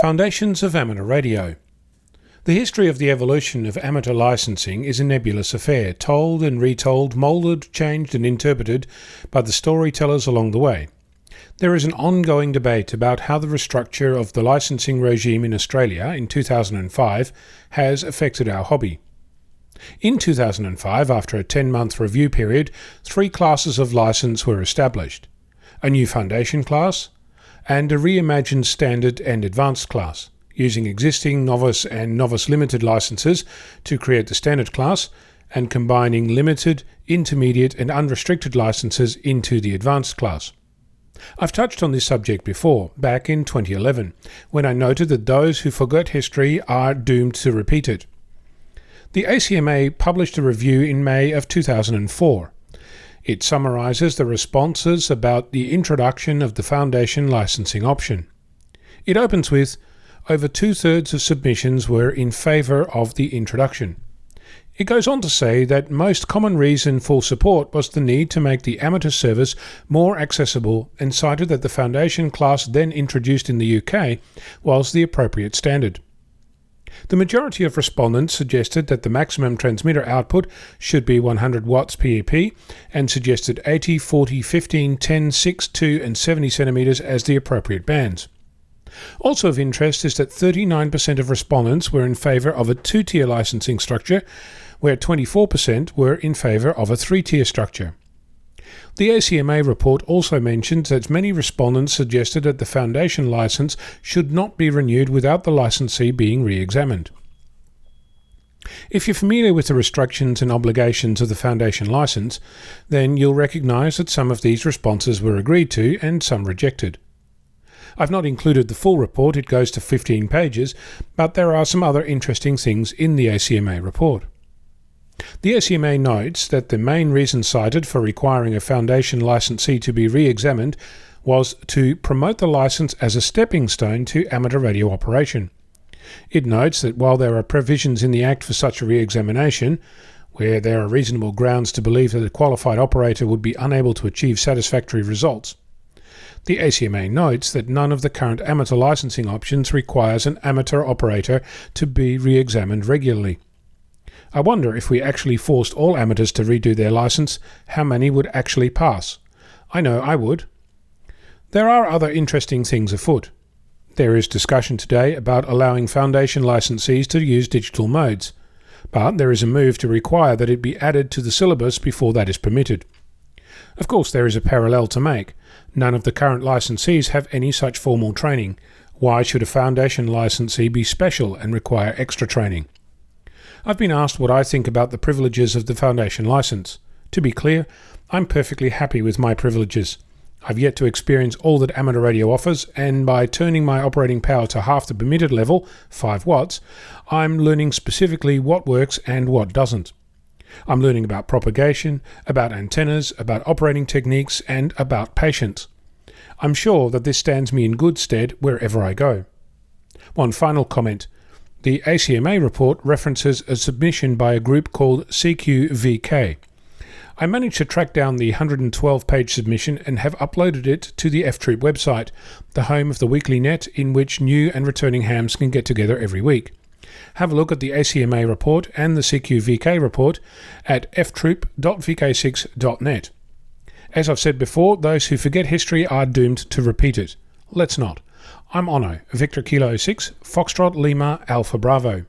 Foundations of Amateur Radio. The history of the evolution of amateur licensing is a nebulous affair, told and retold, moulded, changed and interpreted by the storytellers along the way. There is an ongoing debate about how the restructure of the licensing regime in Australia in 2005 has affected our hobby. In 2005, after a 10-month review period, 3 classes of license were established: a new foundation class, and a reimagined standard and advanced class, using existing novice and novice limited licenses to create the standard class and combining limited, intermediate and unrestricted licenses into the advanced class. I've touched on this subject before, back in 2011, when I noted that those who forget history are doomed to repeat it. The ACMA published a review in May of 2004. It summarises the responses about the introduction of the foundation licensing option. It opens with, over 2/3 of submissions were in favour of the introduction. It goes on to say that most common reason for support was the need to make the amateur service more accessible, and cited that the foundation class then introduced in the UK was the appropriate standard. The majority of respondents suggested that the maximum transmitter output should be 100 watts PEP and suggested 80, 40, 15, 10, 6, 2 and 70 centimeters as the appropriate bands. Also of interest is that 39% of respondents were in favour of a 2-tier licensing structure, where 24% were in favour of a 3-tier structure. The ACMA report also mentions that many respondents suggested that the foundation license should not be renewed without the licensee being re-examined. If you're familiar with the restrictions and obligations of the foundation license, then you'll recognise that some of these responses were agreed to and some rejected. I've not included the full report, it goes to 15 pages, but there are some other interesting things in the ACMA report. The ACMA notes that the main reason cited for requiring a foundation licensee to be re-examined was to promote the license as a stepping stone to amateur radio operation. It notes that while there are provisions in the Act for such a re-examination, where there are reasonable grounds to believe that a qualified operator would be unable to achieve satisfactory results, the ACMA notes that none of the current amateur licensing options requires an amateur operator to be re-examined regularly. I wonder if we actually forced all amateurs to redo their license, how many would actually pass? I know I would. There are other interesting things afoot. There is discussion today about allowing foundation licensees to use digital modes, but there is a move to require that it be added to the syllabus before that is permitted. Of course, there is a parallel to make. None of the current licensees have any such formal training. Why should a foundation licensee be special and require extra training? I've been asked what I think about the privileges of the foundation license. To be clear, I'm perfectly happy with my privileges. I've yet to experience all that amateur radio offers, and by turning my operating power to half the permitted level, 5 watts, I'm learning specifically what works and what doesn't. I'm learning about propagation, about antennas, about operating techniques, and about patience. I'm sure that this stands me in good stead wherever I go. One final comment. The ACMA report references a submission by a group called CQVK. I managed to track down the 112-page submission and have uploaded it to the FTROOP website, the home of the weekly net in which new and returning hams can get together every week. Have a look at the ACMA report and the CQVK report at ftroop.vk6.net. As I've said before, those who forget history are doomed to repeat it. Let's not. I'm Onno, Victor Kilo 6, Foxtrot Lima Alpha Bravo.